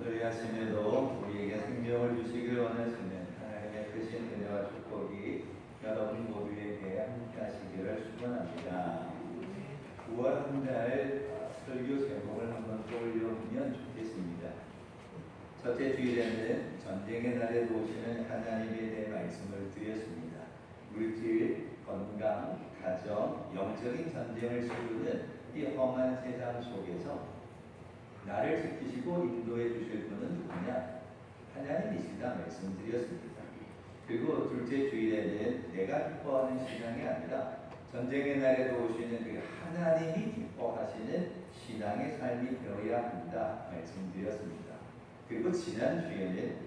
오늘 아침에도 우리에게 생명을 주시길 원하시는 하나님의 크신 은혜와 축복이 여러분 모두에게 함께하시기를 축원합니다. 9월 한 달 설교 제목을 한번 떠올려보면 좋겠습니다. 첫째 주일에는 전쟁의 날에 도우시는 하나님에 대해 말씀을 드렸습니다. 물질, 건강, 가정, 영적인 전쟁을 치르는 이 험한 세상 속에서 나를 지키시고 인도해 주실 분은 누구냐? 하나님이시다 말씀드렸습니다. 그리고 둘째 주일에는 내가 기뻐하는 신앙이 아니라 전쟁의 날에 도우시는 그 하나님이 기뻐하시는 신앙의 삶이 되어야 한다 말씀드렸습니다. 그리고 지난 주에는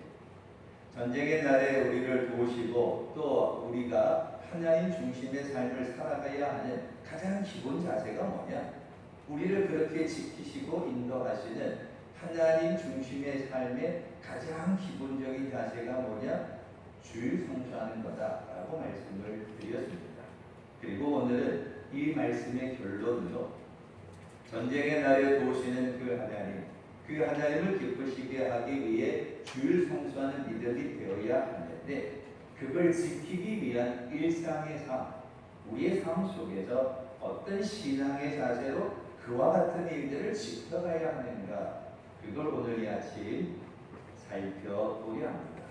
전쟁의 날에 우리를 도우시고 또 우리가 하나님 중심의 삶을 살아가야 하는 가장 기본 자세가 뭐냐? 우리를 그렇게 지키시고 인도하시는 하나님 중심의 삶의 가장 기본적인 자세가 뭐냐? 주를 성수하는 거다라고 말씀을 드렸습니다. 그리고 오늘은 이 말씀의 결론으로 전쟁의 날에 도우시는 그 하나님을 기쁘시게 하기 위해 주를 성수하는 믿음이 되어야 하는데 그걸 지키기 위한 일상의 삶, 우리의 삶 속에서 어떤 신앙의 자세로 그와 같은 일들을 지켜가야 하는가, 그걸 오늘 이 아침 살펴보려 합니다.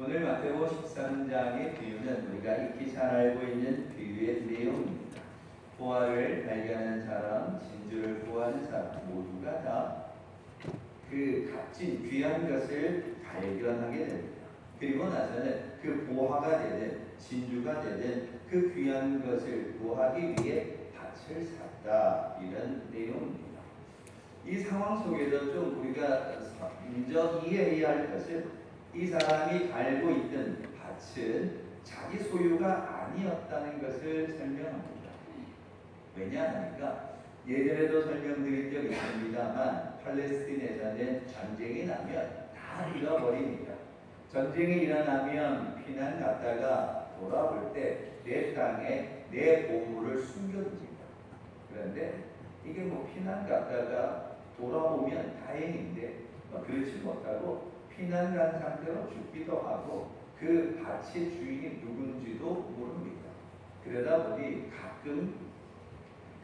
오늘 마태복음 13장의 비유는 우리가 익히 잘 알고 있는 비유의 내용입니다. 보화를 발견하는 사람, 진주를 구하는 사람 모두가 다 그 값진 귀한 것을 발견하게 됩니다. 그리고 나서는 그 보화가 되는 진주가 되는 그 귀한 것을 구하기 위해 밭을 샀다, 이런 내용입니다. 이 상황 속에서 좀 우리가 먼저 이해해야 할 것은 이 사람이 갈고 있던 밭은 자기 소유가 아니었다는 것을 설명합니다. 왜냐하니까 예전에도 설명드린 적이 있습니다만 팔레스틴에서는 전쟁이 나면 다 잃어버립니다. 전쟁이 일어나면 피난 갔다가 돌아올 때 내 땅에 내 보물을 숨겨둡니다. 그런데 이게 피난 갔다가 돌아오면 다행인데 그렇지 못하고 피난 간 상태로 죽기도 하고 그 밭의 주인이 누군지도 모릅니다. 그러다 보니 가끔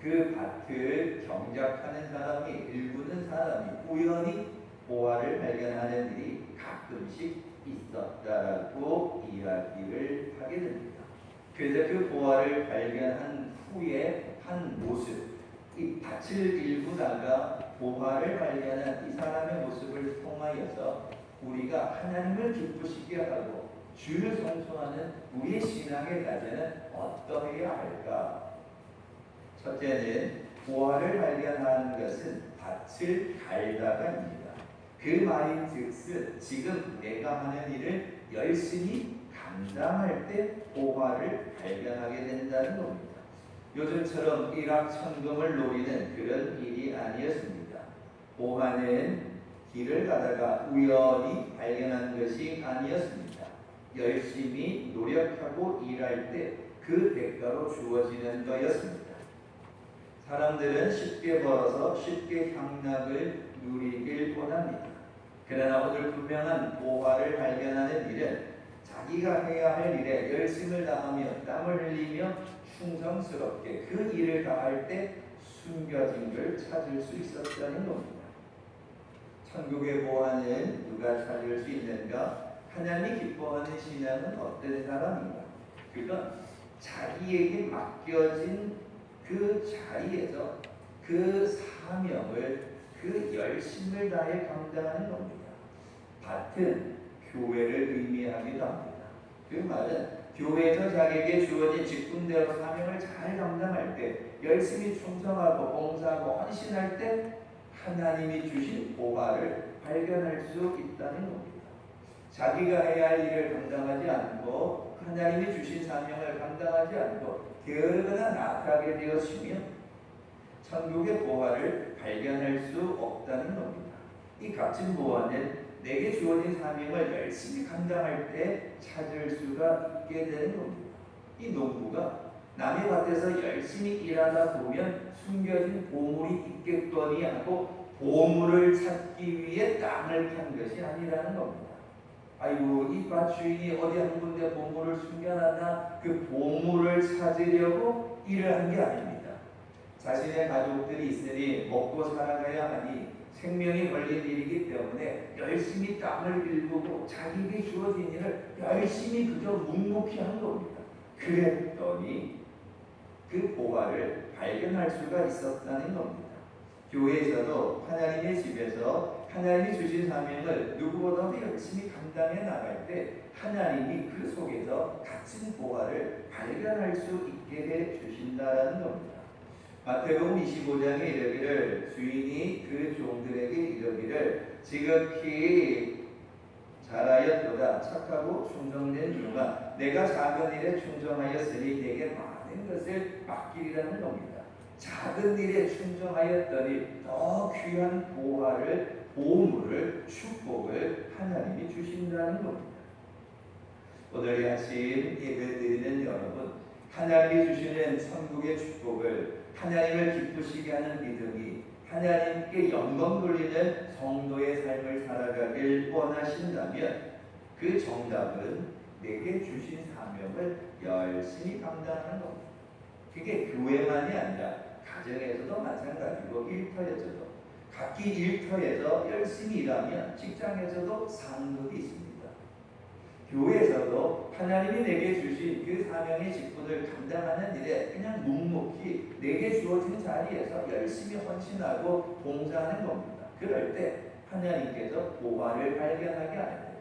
그 밭을 경작하는 사람이, 일구는 사람이 우연히 보화를 발견하는 일이 가끔씩 있었다라고 이야기를 하게 됩니다. 그래서 그 보화를 발견한 후에 한 모습, 이 밭을 일구다가 보화를 발견한 이 사람의 모습을 통하여서 우리가 하나님을 기쁘시게 하고 주를 성수하는 우리의 신앙의 자세는 어떠해야 할까? 첫째는 보화를 발견하는 것은 밭을 갈다가입니다. 그 말인즉슨 지금 내가 하는 일을 열심히 감당할 때 보화를 발견하게 된다는 겁니다. 요즘처럼 일확천금을 노리는 그런 일이 아니었습니다. 보화는 길을 가다가 우연히 발견한 것이 아니었습니다. 열심히 노력하고 일할 때 그 대가로 주어지는 거였습니다. 사람들은 쉽게 벌어서 쉽게 향락을 누리길 원합니다. 그러나 오늘 분명한 보화를 발견하는 일은 자기가 해야 할 일에 열심을 다하며 땀을 흘리며 충성스럽게 그 일을 다할 때 숨겨진 걸 찾을 수 있었다는 겁니다. 천국의 보화는 누가 찾을 수 있는가? 하나님이 기뻐하는 신앙은 어떤 사람인가? 그건 자기에게 맡겨진 그 자리에서 그 사명을, 그 열심을 다해 감당하는 겁니다. 밭은 교회를 의미하기도 합니다. 그 말은 교회에서 자기에게 주어진 직분대로 사명을 잘 감당할 때, 열심히 충성하고 봉사하고 헌신할 때 하나님이 주신 보화를 발견할 수 있다는 겁니다. 자기가 해야 할 일을 감당하지 않고 하나님이 주신 사명을 감당하지 않고 게으르거나 나태하게 되었으며 천국의 보화를 발견할 수 없다는 겁니다. 이 값진 보화는 내게 주어진 사명을 열심히 감당할 때 찾을 수가 있게 되는 겁니다. 이 농부가 남의 밭에서 열심히 일하다 보면 숨겨진 보물이 있겠거니 하고 보물을 찾기 위해 땅을 판 것이 아니라는 겁니다. 아이고 이 밭 주인이 어디 한 군데 보물을 숨겨놨나 그 보물을 찾으려고 일을 한 게 아닙니다. 자신의 가족들이 있으니 먹고 살아가야 하니 생명이 걸린 일이기 때문에 열심히 땅을 일구고 자기에게 주어진 일을 열심히 그저 묵묵히 한 겁니다. 그랬더니 그 보화를 발견할 수가 있었다는 겁니다. 교회에서도 하나님의 집에서 하나님이 주신 사명을 누구보다도 열심히 감당해 나갈 때 하나님이 그 속에서 갇힌 보화를 발견할 수 있게 해 주신다는 겁니다. 마태복음 25장에 이르기를 주인이 그 종들에게 이르기를 지극히 잘하였도다 착하고 충성된 종아 내가 작은 일에 충성하였으니 내게 많은 것을 맡기리라는 겁니다. 작은 일에 충성하였더니 더 귀한 보물을 축복을 하나님이 주신다는 겁니다. 오늘 이 아침 예배드리는 여러분 하나님이 주시는 천국의 축복을 하나님을 기쁘시게 하는 믿음이 하나님께 영광 돌리는 성도의 삶을 살아가길 원하신다면 그 정답은 내게 주신 사명을 열심히 감당하는 겁니다. 그게 교회만이 아니라 가정에서도 마찬가지고 일터에서도 각기 일터에서 열심히 일하면 직장에서도 상급이 있습니다. 교회에서도 하나님이 내게 주신 그 사명의 직분을 감당하는 일에 그냥 묵묵히 내게 주어진 자리에서 열심히 헌신하고 봉사하는 겁니다. 그럴 때 하나님께서 보화를 발견하게 하는데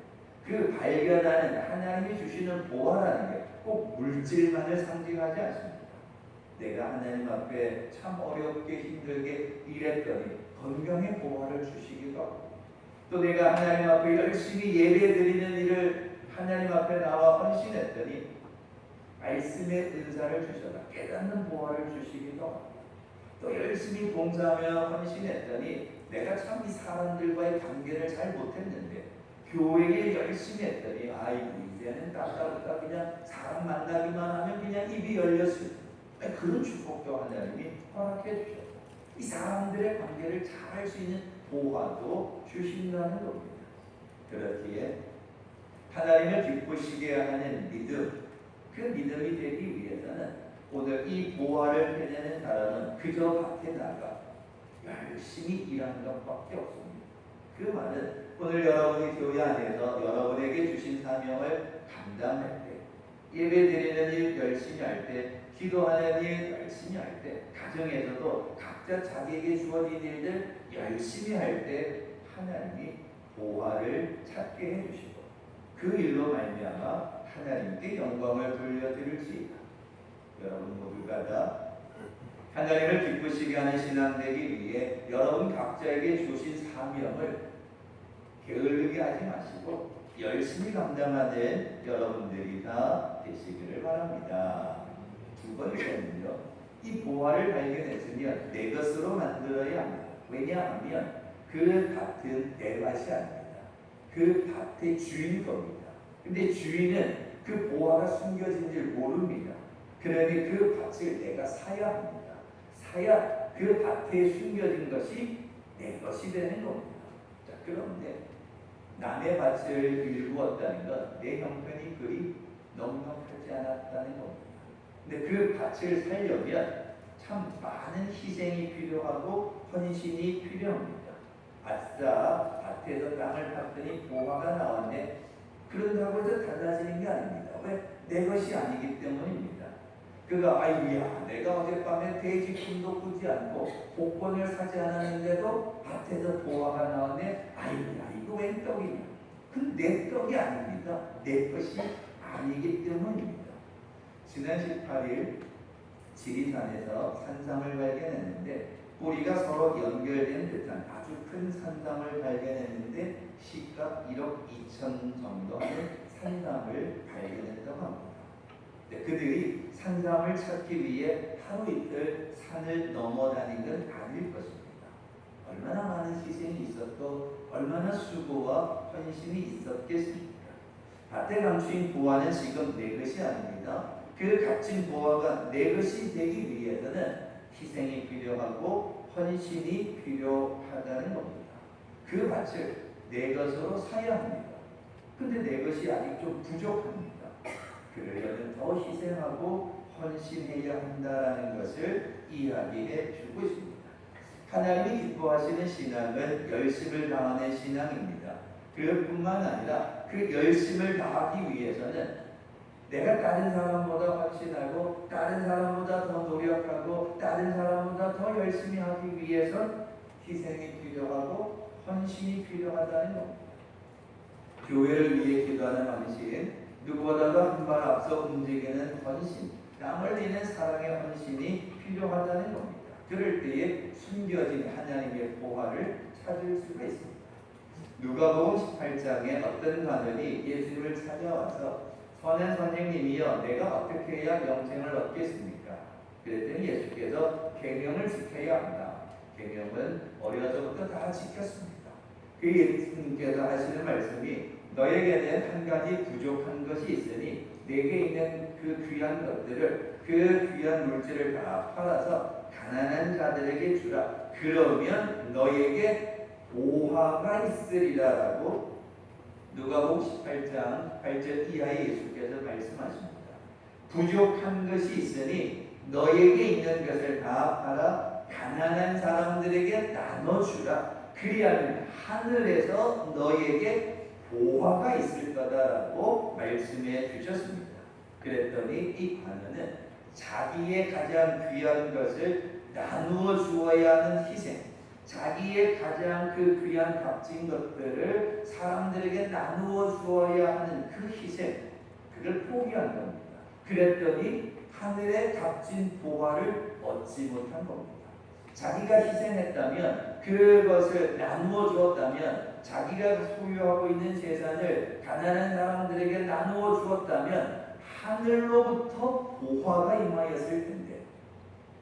그 발견하는 하나님이 주시는 보화라는 게 꼭 물질만을 상징하지 않습니다. 내가 하나님 앞에 참 어렵게 힘들게 일했더니 건강의 보화를 주시기도 하고 또 내가 하나님 앞에 열심히 예배드리는 일을 하나님 앞에 나와 헌신했더니 말씀의 은사를 주셔서 깨닫는 보화를 주시기도 하고 또 열심히 봉사하며 헌신했더니 내가 참 이 사람들과의 관계를 잘 못했는데 교회에 열심히 했더니 아이고 이제는 따따따 그냥 사람 만나기만 하면 그냥 입이 열렸을 때 그런 축복도 하나님이 허락해 주셨다. 이 사람들의 관계를 잘 할 수 있는 보화도 주신다는 겁니다. 그렇기에 하나님을 기쁘시게 하는 믿음, 그 믿음이 되기 위해서는 오늘 이 보화를 해내는 사람은 그저 밖에 나가 열심히 일하는 것밖에 없습니다. 그 말은 오늘 여러분이 교회 안에서 여러분에게 주신 사명을 감당할 때, 예배드리는 일 열심히 할 때, 기도하는 일 열심히 할 때, 가정에서도 각자 자기에게 주어진 일들 열심히 할 때 하나님이 보화를 찾게 해주시고 그 일로 말미암아 하나님께 영광을 돌려드릴지이다. 여러분 모두가 다 하나님을 기쁘시게 하는 신앙 되기 위해 여러분 각자에게 주신 사명을 게을르게 하지 마시고 열심히 감당하는 여러분들이 다 되시기를 바랍니다. 두 번째는요, 이 보화를 발견했으면 내 것으로 만들어야 합니다. 왜냐하면 그 밭은 내 밭이 아닙니다. 그 밭의 주인 겁니다. 근데 주인은 그 보화가 숨겨진 줄 모릅니다. 그러니 그 밭을 내가 사야 합니다. 사야 그 밭에 숨겨진 것이 내 것이 되는 겁니다. 자, 그런데 남의 밭을 일구었다는 것, 내 형편이 그리 넉넉하지 않았다는 겁니다. 근데 그 밭을 살려면 참 많은 희생이 필요하고 헌신이 필요합니다. 아싸, 밭에서 땅을 팠더니 보화가 나왔네. 그런다고 해서 달라지는 게 아닙니다. 왜? 내 것이 아니기 때문입니다. 그가 아이고야 내가 어젯밤에 돼지품도 꾸지 않고 복권을 사지 않았는데도 밭에서 보화가 나왔네. 아이고야 이거 웬 떡이냐. 그건 내 떡이 아닙니다. 내 것이 아니기 때문입니다. 지난 18일 지리산에서 산삼을 발견했는데 뿌리가 서로 연결된 듯한 아주 큰 산삼을 발견했는데 시가 1억 2천 정도 하는 산삼을 발견했다고 합니다. 그들이 산삼을 찾기 위해 하루 이틀 산을 넘어 다닌 건 아닐 것입니다. 얼마나 많은 희생이 있었고 얼마나 수고와 헌신이 있었겠습니까? 밭에 감추인 보화는 지금 내 것이 아닙니다. 그 갇힌 보화가 내 것이 되기 위해서는 희생이 필요하고 헌신이 필요하다는 겁니다. 그 밭을 내 것으로 사야 합니다. 근데 내 것이 아직 좀 부족합니다. 그러려면 더 희생하고 헌신해야 한다는 것을 이야기해 주고 있습니다. 하나님이 기뻐하시는 신앙은 열심을 다하는 신앙입니다. 그뿐만 아니라 그 열심을 다하기 위해서는 내가 다른 사람보다 헌신하고 다른 사람보다 더 노력하고 다른 사람보다 더 열심히 하기 위해선 희생이 필요하고 헌신이 필요하다는 겁니다. 교회를 위해 기도하는 헌신, 누구보다도 한 발 앞서 움직이는 헌신, 땀 흘리는 사랑의 헌신이 필요하다는 겁니다. 그럴 때에 숨겨진 하나님의 보화를 찾을 수가 있습니다. 누가복음 18장에 어떤 관원이 예수님을 찾아와서 선한 선생님이여 내가 어떻게 해야 영생을 얻겠습니까? 그랬더니 예수께서 계명을 지켜야 한다. 계명은 어려서부터 다 지켰습니다. 그 예수님께서 하시는 말씀이 너에게는 한 가지 부족한 것이 있으니 내게 있는 그 귀한 것들을 그 귀한 물질을 다 팔아서 가난한 자들에게 주라. 그러면 너에게 보화가 있으리라라고 누가복음 18장 8절 이하에 예수께서 말씀하십니다. 부족한 것이 있으니 너에게 있는 것을 다 팔아 가난한 사람들에게 나눠주라. 그리하면 하늘에서 너에게 보화가 있을 거다라고 말씀해 주셨습니다. 그랬더니 이 관원은 자기의 가장 귀한 것을 나누어 주어야 하는 희생, 자기의 가장 그 귀한 값진 것들을 사람들에게 나누어 주어야 하는 그 희생, 그걸 포기한 겁니다. 그랬더니 하늘의 값진 보화를 얻지 못한 겁니다. 자기가 희생했다면, 그것을 나누어 주었다면, 자기가 소유하고 있는 재산을 가난한 사람들에게 나누어 주었다면 하늘로부터 보화가 임하였을 텐데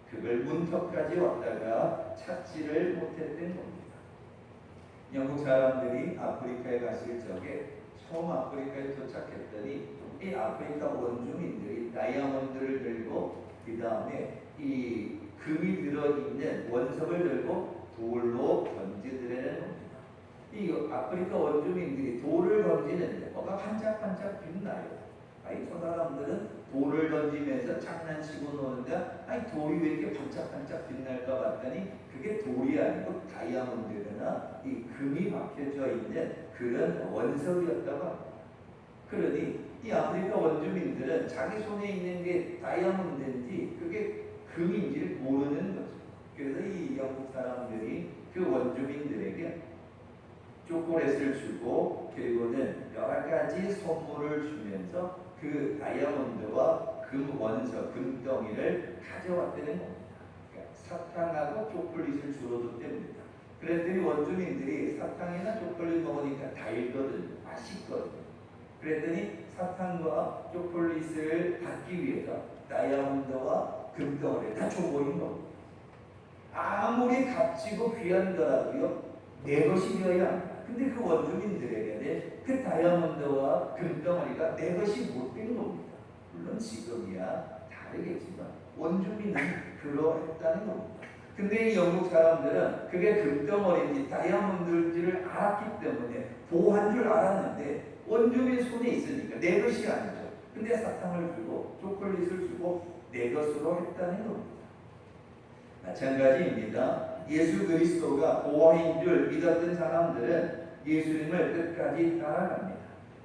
그걸 문턱까지 왔다가 찾지를 못했던 겁니다. 영국 사람들이 아프리카에 갔을 적에 처음 아프리카에 도착했더니 이 아프리카 원주민들이 다이아몬드를 들고 그 다음에 이 금이 들어있는 원석을 들고 돌로 던지더라는 겁니다. 이 아프리카 원주민들이 돌을 던지는데 뭐가 반짝반짝 빛나요. 아니 저 사람들은 돌을 던지면서 장난치고 노는데 아니 돌이 왜 이렇게 반짝반짝 빛날까 봤더니 그게 돌이 아니고 다이아몬드나 이 금이 박혀져 있는 그런 원석이었다고 합니다. 그러니 이 아프리카 원주민들은 자기 손에 있는 게 다이아몬드인지 그게 금인지를 모르는 거죠. 그래서 이 영국 사람들이 그 원주민들에게 초콜릿을 주고 그리고는 여러 가지 선물을 주면서 그 다이아몬드와 금 원석, 금덩이를 가져왔다는 겁니다. 그러니까 사탕하고 초콜릿을 주로 줬답니다. 그랬더니 원주민들이 사탕이나 초콜릿 먹으니까 달거든, 맛있거든. 그랬더니 사탕과 초콜릿을 받기 위해서 다이아몬드와 금덩이를 다 줘버린 겁니다. 아무리 값지고 귀한 거라도요, 내 것이 되어야 합니다. 근데 그 원주민들에게는 그 다이아몬드와 금덩어리가 내 것이 못된 겁니다. 물론 지금이야 다르겠지만 원주민은 그러했다는 겁니다. 근데 이 영국 사람들은 그게 금덩어리인지 다이아몬드인지를 알았기 때문에 보호한 줄 알았는데 원주민 손에 있으니까 내 것이 아니죠. 근데 사탕을 주고 초콜릿을 주고 내 것으로 했다는 겁니다. 마찬가지입니다. 예수 그리스도가 보화인 줄 믿었던 사람들은 예수님을 끝까지 따라갑니다.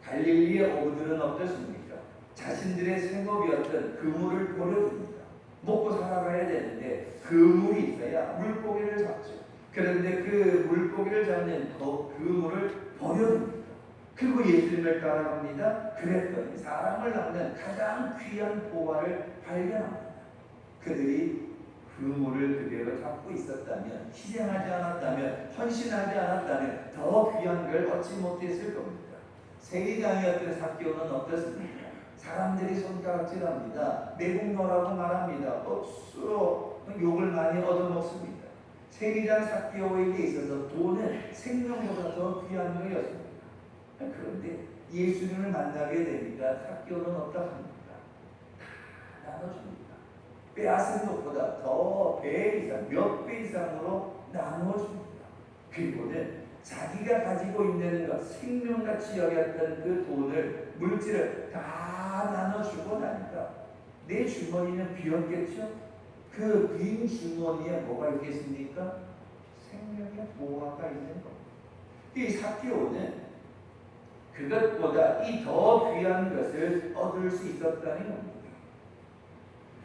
갈릴리의 어부들은 어떻습니까? 자신들의 생업이었던 그물을 버려줍니다. 먹고 살아가야 되는데 그물이 있어야 물고기를 잡죠. 그런데 그 물고기를 잡는 그물을 버려줍니다. 그리고 예수님을 따라갑니다. 그랬더니 사람을 낳는 가장 귀한 보화를 발견합니다. 그들이 그물을 그대로 잡고 있었다면, 희생하지 않았다면, 헌신하지 않았다면 더 귀한 걸 얻지 못했을 겁니다. 세리장이었던 삭개오는 어떻습니까? 사람들이 손가락질합니다. 매국노라고 말합니다. 억수로 욕을 많이 얻어먹습니다. 세리장 삭개오에게 있어서 돈은 생명보다 더 귀한 것이었습니다. 그런데 예수님을 만나게 되니까 삭개오는 어떡합니까? 다 나눠줍니다. 빼앗은 것보다 더 배 이상, 몇 배 이상으로 나누어줍니다. 그리고는 자기가 가지고 있는 것, 생명같이 여겼던 그 돈을, 물질을 다 나눠주고 나니까 내 주머니는 비었겠죠? 그 빈 주머니에 뭐가 있겠습니까? 생명의 보화가 있는 겁니다. 이 삭개오는 그것보다 이 더 귀한 것을 얻을 수 있었다는 겁니다.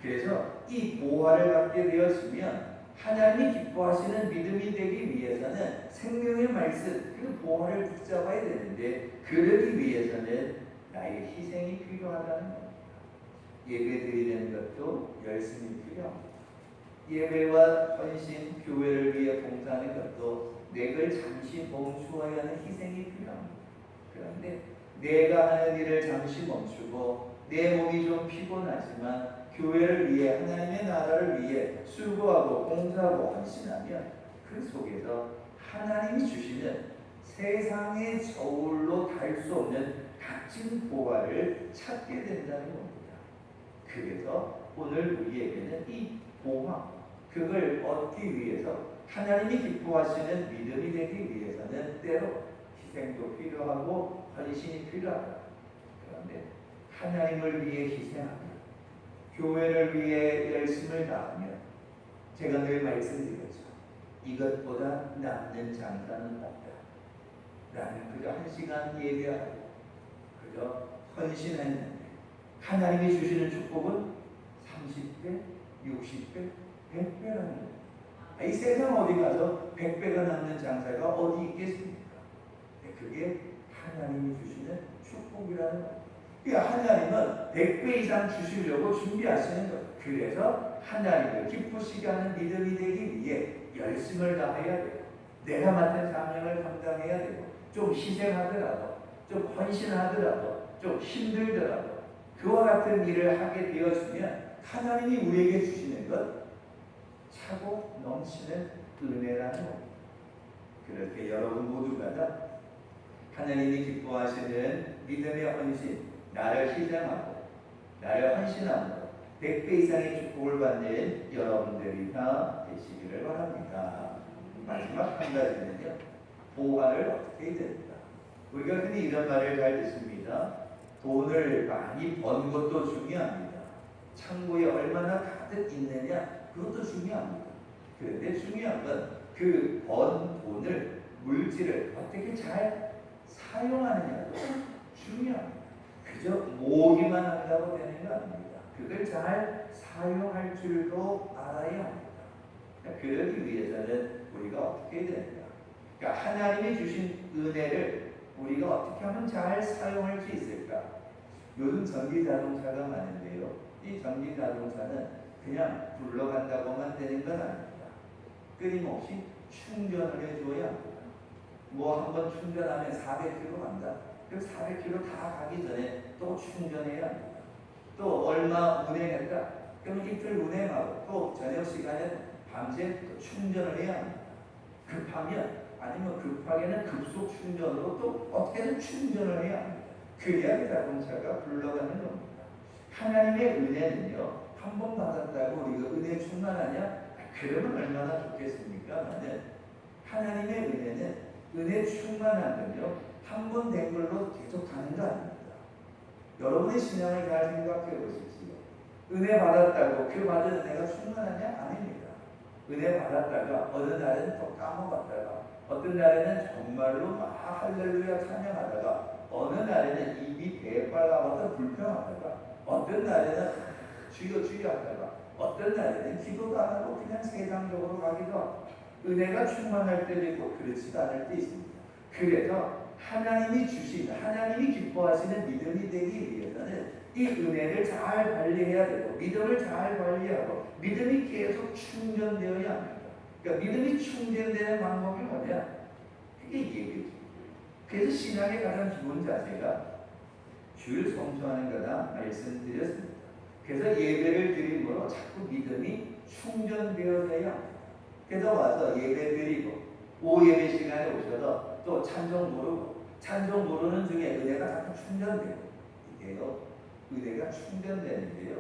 그래서 이 보화를 갖게 되었으면 하나님이 기뻐하시는 믿음이 되기 위해서는 생명의 말씀, 그 보화를 붙잡아야 되는데 그러기 위해서는 나의 희생이 필요하다는 겁니다. 예배 드리는 것도 열심히 필요합니다. 예배와 헌신, 교회를 위해 봉사하는 것도 내걸 잠시 멈추어야 하는 희생이 필요합니다. 그런데 내가 하는 일을 잠시 멈추고 내 몸이 좀 피곤하지만 교회를 위해, 하나님의 나라를 위해 수고하고 봉사하고 헌신하면 그 속에서 하나님이 주시는 세상의 저울로 달 수 없는 값진 보화를 찾게 된다는 겁니다. 그래서 오늘 우리에게는 이 보화, 그걸 얻기 위해서 하나님이 기뻐하시는 믿음이 되기 위해서는 때로 희생도 필요하고 헌신이 필요하다. 그런데 하나님을 위해 희생하며 교회를 위해 열심을 다하며 제가 늘 말씀드렸죠. 이것보다 남는 장사는 없다. 나는 그저 1시간 예배하고 그저 헌신했는데 하나님이 주시는 축복은 30배, 60배, 100배라는 거예요. 이 세상 어디 가서 100배가 남는 장사가 어디 있겠습니까? 그게 하나님이 주시는 축복이라는 거예요. 그러니까 하나님은 100배 이상 주시려고 준비하시는 거예요. 그래서 하나님을 기쁘시게 하는 믿음이 되기 위해 열심을 다해야 돼요. 내가 맡은 사명을 감당해야 되고 좀 희생하더라도 좀 헌신하더라도 좀 힘들더라도 그와 같은 일을 하게 되었으면 하나님이 우리에게 주시는 것 차고 넘치는 은혜라는 겁니다. 그렇게 여러분 모두가 다 하나님이 기뻐하시는 믿음의 헌신, 나를 희생하고 나를 헌신하고 100배 이상의 축복을 받는 여러분들이 다 되시기를 바랍니다. 마지막 한 가지는요, 보화를 어떻게 해야 됩니까? 우리가 흔히 이런 말을 잘 듣습니다. 돈을 많이 번 것도 중요합니다. 창고에 얼마나 가득 있느냐, 그것도 중요합니다. 그런데 중요한 건 그 번 돈을, 물질을 어떻게 잘 사용하느냐도 중요합니다. 그저 모으기만 한다고 되는 거 아닙니다. 그걸 잘 사용할 줄도 알아야 합니다. 그러기 위해서는 우리가 어떻게 해야 됩니까? 그러니까 하나님이 주신 은혜를 우리가 어떻게 하면 잘 사용할 수 있을까? 요즘 전기자동차가 많은데요. 이 전기자동차는 그냥 굴러간다고만 되는 건 아닙니다. 끊임없이 충전을 해줘야 합니다. 뭐 한번 충전하면 400km 간다. 그럼 400km 다 가기 전에 또 충전해야 합니다. 또 얼마 운행했다. 그럼 이틀 운행하고 또 저녁 시간에 밤새 또 충전을 해야 합니다. 급하면 아니면 급하게는 급속 충전으로 또 어떻게든 충전을 해야 합니다. 그래야 자동차가 굴러가는 겁니다. 하나님의 은혜는요, 한 번 받았다고 우리가 은혜 충만하냐? 그러면 얼마나 좋겠습니까? 나는 하나님의 은혜는 은혜 충만한 건요, 한 번 된 걸로 계속 가는 거 아닙니다. 여러분의 신앙을 잘 생각해 보십시오. 은혜 받았다고 그 받은 은혜가 충만하냐? 아닙니다. 은혜 받았다가 어느 날은 또 까먹었다가 어떤 날에는 정말로 막 할렐루야 찬양하다가 어느 날에는 입이 배빨라와서 불평하다가 어떤 날에는 주여 주여 하다가 어떤 날에는 기도도 안 하고 그냥 세상적으로 가기도 하고 은혜가 충만할 때도 있고 그렇지도 않을 때 있습니다. 그래서 하나님이 주신, 하나님이 기뻐하시는 믿음이 되기 위해서는 이 은혜를 잘 관리해야 되고 믿음을 잘 관리하고 믿음이 계속 충전되어야 합니다. 그러니까 믿음이 충전되는 방법이 뭐냐? 그게 예배죠. 그래서 신앙의 가장 기본 자세가 주를 성수하는 거다 말씀드렸습니다. 그래서 예배를 드림으로 자꾸 믿음이 충전되어져야 합니다. 그래서 와서 예배 드리고 오예배 시간에 오셔서 또 찬송 부르고 찬송 부르는 중에 은혜가 자꾸 충전돼요. 이게요, 은혜가 충전되는데요,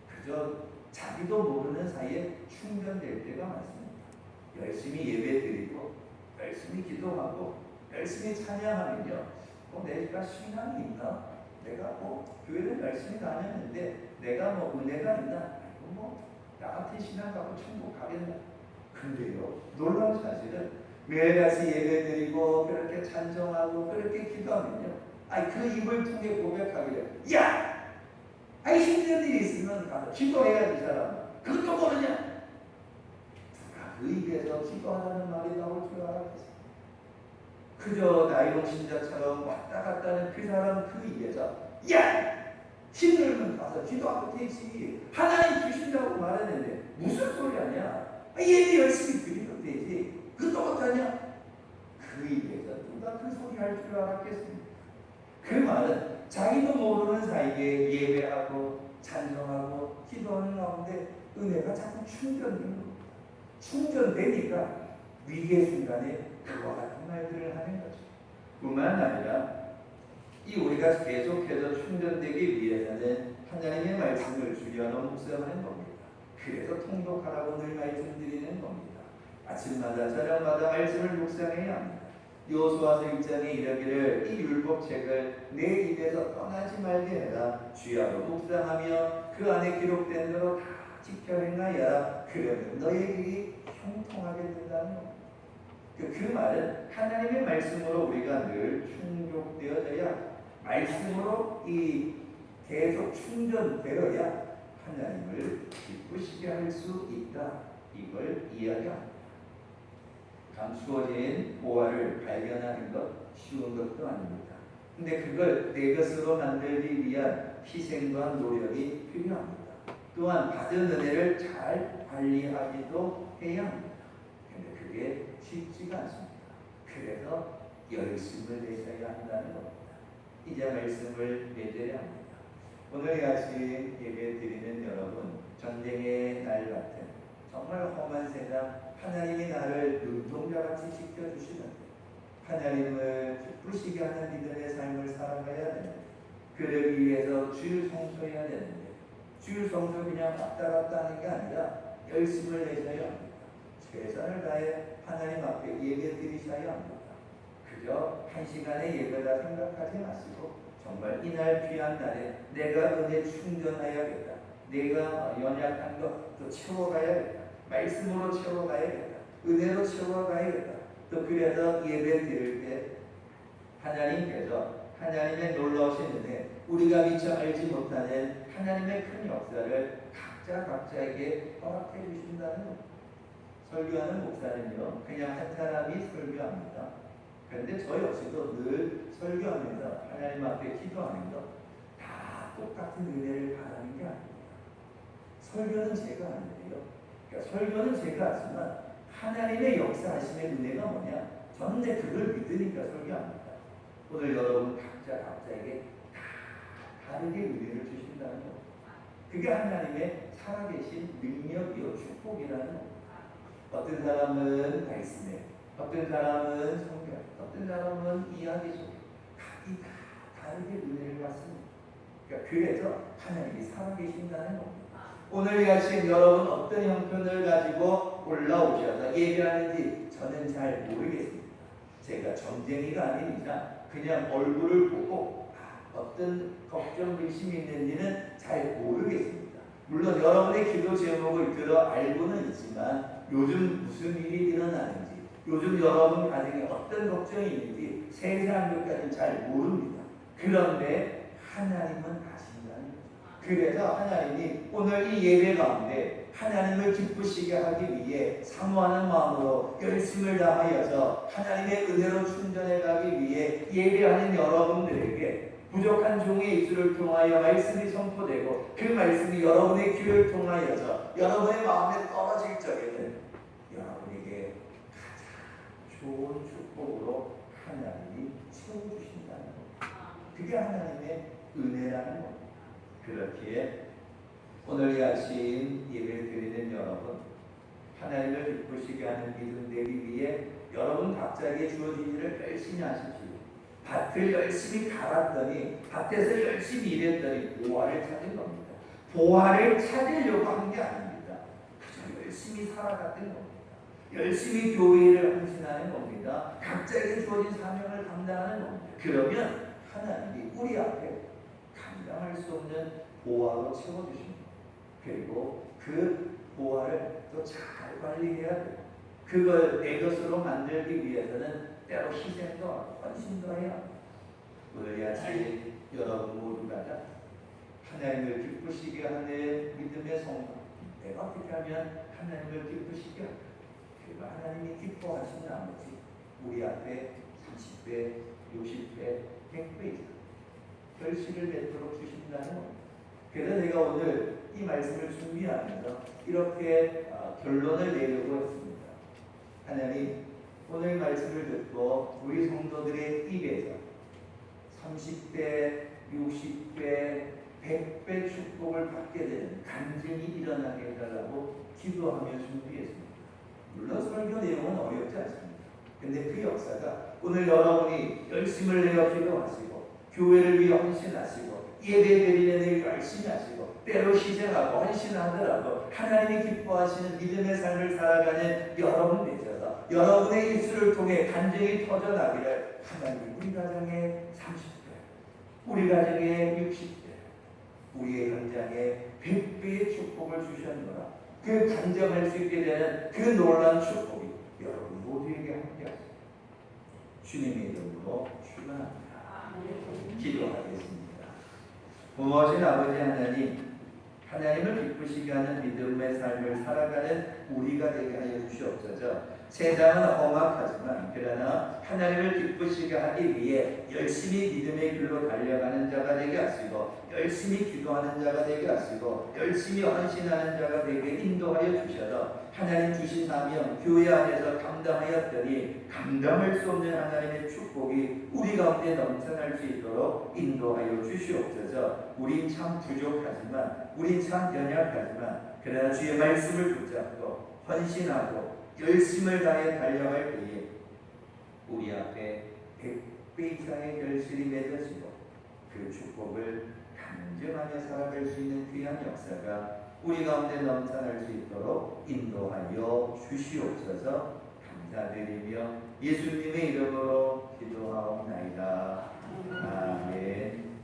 그저 자기도 모르는 사이에 충전될 때가 많습니다. 열심히 예배 드리고 열심히 기도하고 열심히 찬양하면요, 내가 신앙이 있나? 내가 교회를 열심히 다녔는데 내가 은혜가 있나? 나 같은 신앙 갖고 천국 가겠나? 근데요, 놀라운 사실은 매일같이 예배드리고 그렇게 찬송하고 그렇게 기도하면요, 그 입을 통해 고백하기를, 야! 힘든 일이 있으면 가서 기도해야지. 사람 그것도 모르냐? 누가 그 입에서 기도하라는 말이 나올 줄 알았겠어? 그저 나이로 신자처럼 왔다 갔다 하는 그 사람 그 입에서, 야! 힘들면 가서 기도하면 되지. 하나님 주신다고 말하는데 무슨 소리 하냐? 예배 열심히 드리면 되지. 그것도 못하냐? 그 입에서 누가 그 소리 할 줄 알았겠습니까? 그 말은 자기도 모르는 사이에 예배하고 찬송하고 기도하는 가운데 은혜가 자꾸 충전되는 겁니다. 충전되니까 위기의 순간에 그와 같은 말들을 하는 거죠. 뿐만 아니라 우리가 계속해서 충전되기 위해서는 하나님의 말씀을 주려는 묵상하는 겁니다. 그래서 통독하라고 늘 말씀드리는 겁니다. 아침마다 저녁마다 말씀을 묵상해야 합니다. 여호수아서 1장에 이르기를 이 율법책을 내 입에서 떠나지 말게 해라. 주야로 묵상하며 그 안에 기록된 대로 다 지켜 행하여라. 그러면 너의 길이 형통하게 된다는 겁니다. 그 말은 하나님의 말씀으로 우리가 늘 충족되어져야, 말씀으로 계속 충전되어야 하나님을 기쁘시게 할 수 있다. 이걸 이야기합니다. 감추어진 보화를 발견하는 것 쉬운 것도 아닙니다. 근데 그걸 내 것으로 만들기 위한 희생과 노력이 필요합니다. 또한 받은 은혜를 잘 관리하기도 해야 합니다. 근데 그게 쉽지가 않습니다. 그래서 열심을 내셔야 한다는 겁니다. 이제 말씀을 맺어야 합니다. 오늘 같이 예배 드리는 여러분, 전쟁의 날 같은 정말 험한 세상, 하나님이 나를 눈동자같이 지켜주시는데 하나님을 기쁘시게 하는 믿음의 삶을 살아가야 되는데, 그러기 위해서 주일 성소해야 되는데 주일 성소 그냥 왔다 갔다 하는 게 아니라 열심을 내셔야 합니다. 최선을 다해 하나님 앞에 예배 드리셔야 합니다. 그저 한 시간의 예배다 생각하지 마시고 정말 이날 귀한 날에 내가 은혜 충전해야겠다. 내가 연약한 것도 채워가야겠다. 말씀으로 채워가야겠다. 은혜로 채워가야겠다. 또 그래서 예배 드릴 때 하나님께서 하나님의 놀라우신 은혜, 우리가 미처 알지 못하는 하나님의 큰 역사를 각자에게 허락해 주신다는 겁니다. 설교하는 목사는요, 그냥 한 사람이 설교합니다. 그런데 저 역시도 늘 설교하면서 하나님 앞에 기도하면서 다 똑같은 은혜를 바라는 게 아닙니다. 설교는 제가 하는데요, 설교는 제가 하지만 하나님의 역사하심의 은혜가 뭐냐? 저는 이제 그걸 믿으니까 설교합니다. 오늘 여러분 각자에게 다 다르게 은혜를 주신다는 겁니다. 그게 하나님의 살아계신 능력이요 축복이라는 겁니다. 어떤 사람은 말씀에, 어떤 사람은 성경, 어떤 사람은 이야기 속에 각기 다 다르게 은혜를 받습니다. 그래서 하나님이 살아계신다는 겁니다. 오늘 같이 여러분 어떤 형편을 가지고 올라오셔서 예배하는지 저는 잘 모르겠습니다. 제가 점쟁이가 아닌 이상 그냥 얼굴을 보고 어떤 걱정, 의심이 있는지는 잘 모르겠습니다. 물론 여러분의 기도 제목을 들어 알고는 있지만 요즘 무슨 일이 일어나는지, 요즘 여러분 가정에 어떤 걱정이 있는지 세세한 것까지는 잘 모릅니다. 그런데 하나님은 아신다는 거죠. 그래서 하나님이 오늘 이 예배 가운데 하나님을 기쁘시게 하기 위해 사모하는 마음으로 열심을 다하여서 하나님의 은혜로 충전해 가기 위해 예배하는 여러분들에게 부족한 종의 입술을 통하여 말씀이 선포되고 그 말씀이 여러분의 귀를 통하여서 여러분의 마음에 떨어질 적에는 여러분에게 가장 좋은 축복으로 하나님이 채워주신다는 겁니다. 그게 하나님의 은혜라는 겁니다. 그렇기에 오늘 이 아침 예배를 드리는 여러분, 하나님을 기쁘시게 하는 믿음 되기 위해 여러분 각자에게 주어진 일을 열심히 하십시오. 밭을 열심히 갈았더니, 밭에서 열심히 일했더니 보화를 찾은 겁니다. 보화를 찾으려고 한 게 아닙니다. 그저 열심히 살아갔던 겁니다. 열심히 교회를 헌신하는 겁니다. 각자에게 주어진 사명을 감당하는 겁니다. 그러면 하나님이 우리 앞에 감당할 수 없는 보화로 채워주십니다. 그리고 그 보화를 또 잘 관리해야 돼요. 그걸 내 것으로 만들기 위해서는 때로 희생도 하고 헌신도 해야 합니다. 오늘 이 아침 여러분 모두가 하나님을 기쁘시게 하는 믿음의 성도, 내가 어떻게 하면 하나님을 기쁘시게 할까? 그리고 하나님이 기뻐하신 나머지 우리 앞에 30배, 60배, 100배 이상 결실을 맺도록 주신다는 겁니다. 그래서 제가 오늘 이 말씀을 준비하면서 이렇게 결론을 내려고 했습니다. 하나님, 오늘 말씀을 듣고 우리 성도들의 입에서 30배, 60배, 100배 축복을 받게 되는 간증이 일어나게 해달라고 기도하며 준비했습니다. 물론 설교 내용은 어렵지 않습니다. 근데 그 역사가 오늘 여러분이 열심을 내어 기도하시고 교회를 위해 헌신하시고 예배 드리는 일 열심히 하시고 때로 희생하고 헌신하더라도 하나님이 기뻐하시는 믿음의 삶을 살아가는 여러분 되셔서 여러분의 입술을 통해 간증이 터져나기를 하나님 우리 가정에 30배, 우리 가정에 60배, 우리의 현장에 100배의 축복을 주셨노라. 그 간증할 수 있게 되는 그 놀라운 축복이 여러분 모두에게 함께하시고 주님의 이름으로 축원합니다. 기도하겠습니다. 고마우신 아버지 하나님, 하나님을 기쁘시게 하는 믿음의 삶을 살아가는 우리가 되게 하여 주시옵소서. 세상은 험악하지만 그러나 하나님을 기쁘시게 하기 위해 열심히 믿음의 길로 달려가는 자가 되게 하시고 열심히 기도하는 자가 되게 하시고 열심히 헌신하는 자가 되게 인도하여 주셔서 하나님 주신 사명 교회 안에서 감당하였더니 감당할 수 없는 하나님의 축복이 우리 가운데 넘쳐날 수 있도록 인도하여 주시옵소서. 우린 참 부족하지만 우린 참 연약하지만 그러나 주의 말씀을 붙잡고 헌신하고 열심을 다해 달려갈 때에 우리 앞에 100배 이상의 결실이 맺어지고 그 축복을 간증하며 살아갈 수 있는 귀한 역사가 우리 가운데 넘쳐날 수 있도록 인도하여 주시옵소서. 감사드리며 예수님의 이름으로 기도하옵나이다. 아멘.